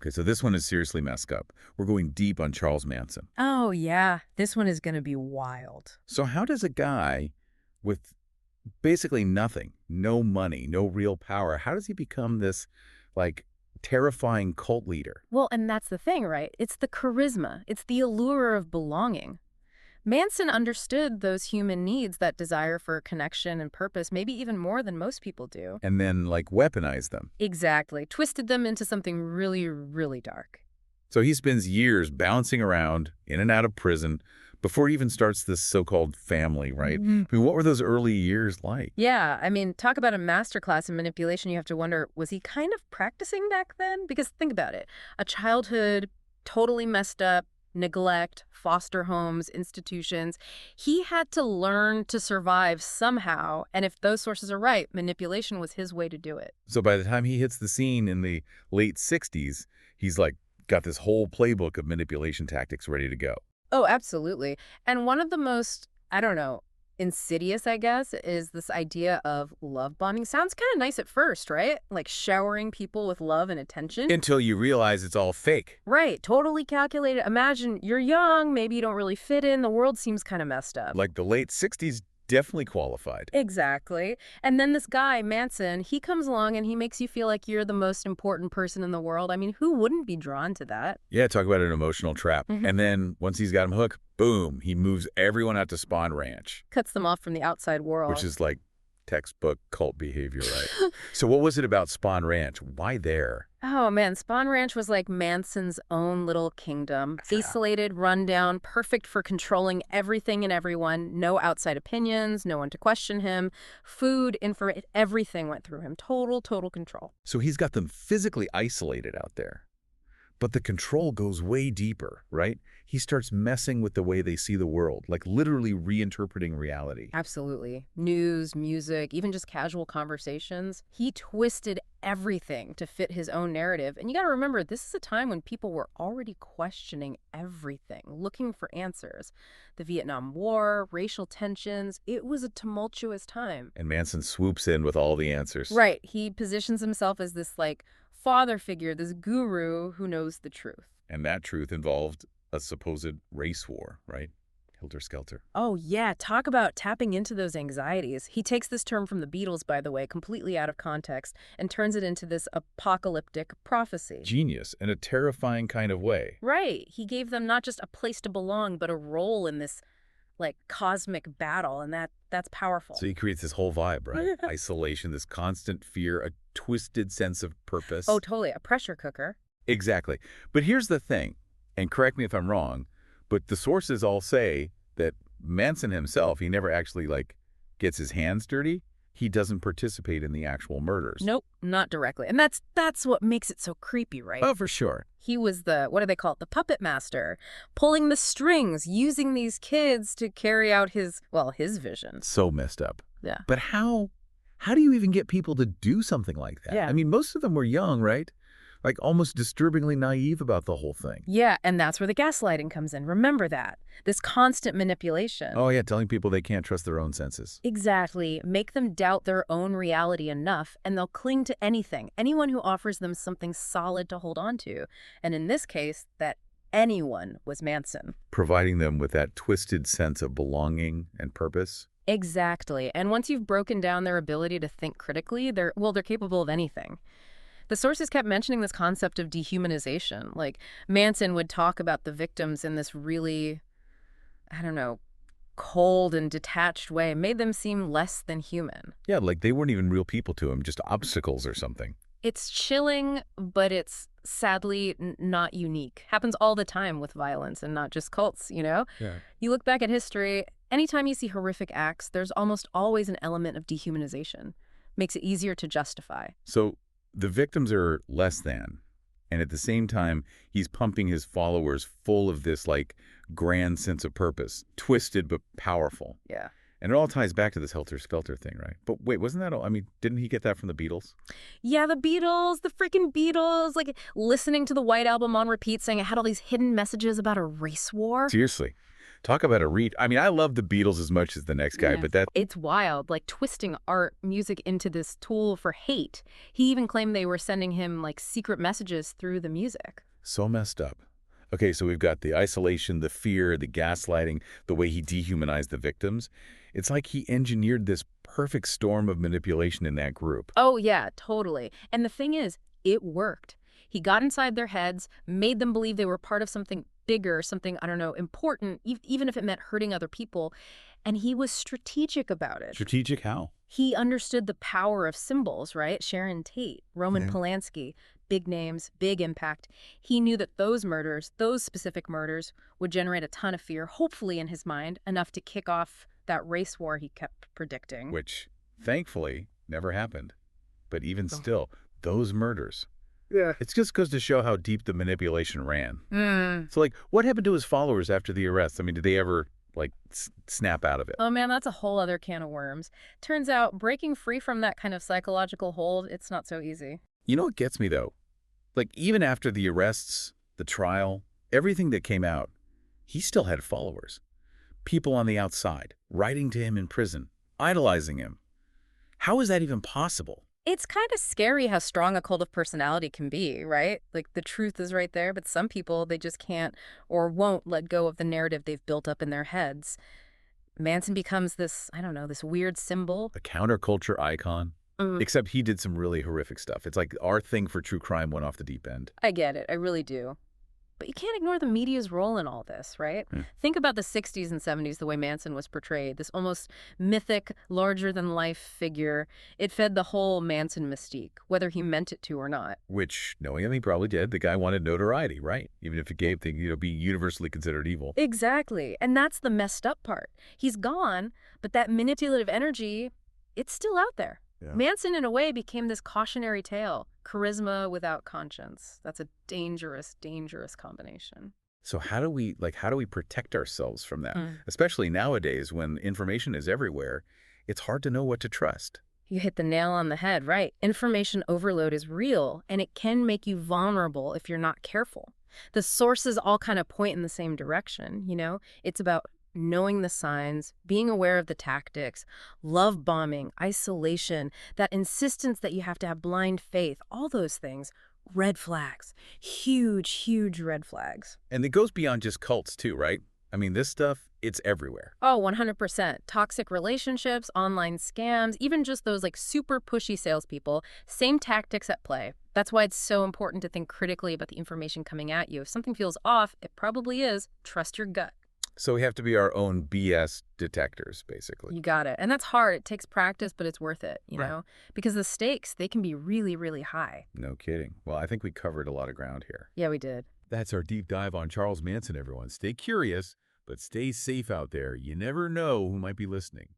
Okay, so this one is seriously messed up. We're going deep on Charles Manson. Oh, yeah. This one is going to be wild. So how does a guy with basically nothing, no money, no real power, how does he become this, like, terrifying cult leader? Well, and that's the thing, right? It's the charisma. It's the allure of belonging. Manson understood those human needs, that desire for connection and purpose, maybe even more than most people do. And then, like, weaponize them. Exactly. Twisted them into something really, really dark. So he spends years bouncing around in and out of prison before he even starts this so-called family, right? Mhm. I mean, what were those early years like? Yeah, I mean, talk about a masterclass in manipulation. You have to wonder, was he kind of practicing back then? Because think about it. A childhood totally messed up, neglect, foster homes, institutions. He had to learn to survive somehow. And if those sources are right, manipulation was his way to do it. So by the time he hits the scene in the late 60s, he's like got this whole playbook of manipulation tactics ready to go. Oh, absolutely. And one of the most, I don't know, insidious, I guess, is this idea of love bombing. Sounds kind of nice at first, right? Like showering people with love and attention. Until you realize it's all fake. Right, totally calculated. Imagine you're young, maybe you don't really fit in, the world seems kind of messed up. Like the late 60s definitely qualified. Exactly. And then this guy, Manson, he comes along and he makes you feel like you're the most important person in the world. I mean, who wouldn't be drawn to that? Yeah, talk about an emotional trap. Mhm. And then once he's got him hooked, boom, he moves everyone out to Spawn Ranch, Cuts them off from the outside world. which is like textbook cult behavior, right? So what was it about Spawn Ranch? Why there? Oh man, Spawn Ranch was like Manson's own little kingdom. Yeah. Isolated, rundown, perfect for controlling everything and everyone. No outside opinions, no one to question him. Food, information, everything went through him. Total control. So he's got them physically isolated out there. But the control goes way deeper, right? He starts messing with the way they see the world, like literally reinterpreting reality. Absolutely. News, music, even just casual conversations. He twisted everything to fit his own narrative. And you got to remember, this is a time when people were already questioning everything, looking for answers. The Vietnam War, racial tensions, it was a tumultuous time. And Manson swoops in with all the answers. Right. He positions himself as this, like, father figure, this guru who knows the truth. And that truth involved a supposed race war, right? Helter-skelter. Oh, yeah. Talk about tapping into those anxieties. He takes this term from the Beatles, by the way, completely out of context, and turns it into this apocalyptic prophecy. Genius, in a terrifying kind of way. Right. He gave them not just a place to belong, but a role in this, like, cosmic battle, and that's powerful. So he creates this whole vibe, right? Isolation, this constant fear, a twisted sense of purpose. Oh, totally. A pressure cooker. Exactly. But here's the thing, and correct me if I'm wrong, but the sources all say that Manson himself, he never actually, like, gets his hands dirty. He doesn't participate in the actual murders. Nope, not directly. And that's what makes it so creepy, right? Oh, for sure. He was the, what do they call it, the puppet master, pulling the strings, using these kids to carry out his vision. So messed up. Yeah. But how do you even get people to do something like that? Yeah. I mean, most of them were young, right? Like almost disturbingly naive about the whole thing. Yeah, and that's where the gaslighting comes in. Remember that. This constant manipulation. Oh, yeah, telling people they can't trust their own senses. Exactly. Make them doubt their own reality enough, and they'll cling to anything, anyone who offers them something solid to hold on to. And in this case, that anyone was Manson. Providing them with that twisted sense of belonging and purpose. Exactly. And once you've broken down their ability to think critically, they're capable of anything. The sources kept mentioning this concept of dehumanization. Like, Manson would talk about the victims in this really, I don't know, cold and detached way. It made them seem less than human. Yeah, like they weren't even real people to him, just obstacles or something. It's chilling, but it's sadly not unique. Happens all the time with violence and not just cults, you know? Yeah. You look back at history, anytime you see horrific acts, there's almost always an element of dehumanization. Makes it easier to justify. So the victims are less than, and at the same time, he's pumping his followers full of this, like, grand sense of purpose, twisted but powerful. Yeah. And it all ties back to this helter-skelter thing, right? But wait, wasn't that all? I mean, didn't he get that from the Beatles? Yeah, the Beatles, the freaking Beatles, like listening to the White Album on repeat saying it had all these hidden messages about a race war. Seriously. Talk about a read. I mean, I love the Beatles as much as the next guy, Yeah. but that It's wild, like twisting art, music into this tool for hate. He even claimed they were sending him like secret messages through the music. so messed up. Okay, so we've got the isolation, the fear, the gaslighting, the way he dehumanized the victims. It's like he engineered this perfect storm of manipulation in that group. Oh, yeah, totally. And the thing is, it worked. He got inside their heads, made them believe they were part of something bigger, something, I don't know, important, even if it meant hurting other people. And he was strategic about it. Strategic how? He understood the power of symbols, right? Sharon Tate, Roman Yeah. Polanski, big names, big impact. He knew that those murders, those specific murders, would generate a ton of fear, hopefully in his mind, enough to kick off that race war he kept predicting. Which, thankfully, never happened. But even still, those murders. Yeah. It just goes to show how deep the manipulation ran. Mm. So, like, what happened to his followers after the arrest? I mean, did they ever, like, snap out of it? Oh man, that's a whole other can of worms. Turns out breaking free from that kind of psychological hold, it's not so easy. You know what gets me, though? Like, even after the arrests, the trial, everything that came out, he still had followers. People on the outside, writing to him in prison, idolizing him. How is that even possible? It's kind of scary how strong a cult of personality can be, right? Like the truth is right there, but some people, they just can't or won't let go of the narrative they've built up in their heads. Manson becomes this, I don't know, this weird symbol. A counterculture icon? Except he did some really horrific stuff. It's like our thing for true crime went off the deep end. I get it, I really do. But you can't ignore the media's role in all this, right? Hmm. Think about the 60s and 70s, the way Manson was portrayed, this almost mythic, larger-than-life figure. It fed the whole Manson mystique, whether he meant it to or not. Which, knowing him, he probably did. The guy wanted notoriety, right? Even if it gave things, be universally considered evil. Exactly, and that's the messed up part. He's gone, but that manipulative energy, it's still out there. Yeah. Manson, in a way, became this cautionary tale. Charisma without conscience. That's a dangerous, dangerous combination. So how do we protect ourselves from that? Mm. Especially nowadays when information is everywhere, it's hard to know what to trust. You hit the nail on the head, right? Information overload is real, and it can make you vulnerable if you're not careful. The sources all kind of point in the same direction, you know? It's about knowing the signs, being aware of the tactics, love bombing, isolation, that insistence that you have to have blind faith, all those things. Red flags. Huge, huge red flags. And it goes beyond just cults too, right? I mean, this stuff, it's everywhere. Oh, 100%. Toxic relationships, online scams, even just those like super pushy salespeople, same tactics at play. That's why it's so important to think critically about the information coming at you. If something feels off, it probably is. Trust your gut. So we have to be our own BS detectors, basically. You got it. And that's hard. It takes practice, but it's worth it, you Right. know? Because the stakes, they can be really, really high. No kidding. Well, I think we covered a lot of ground here. Yeah, we did. That's our deep dive on Charles Manson, everyone. Stay curious, but stay safe out there. You never know who might be listening.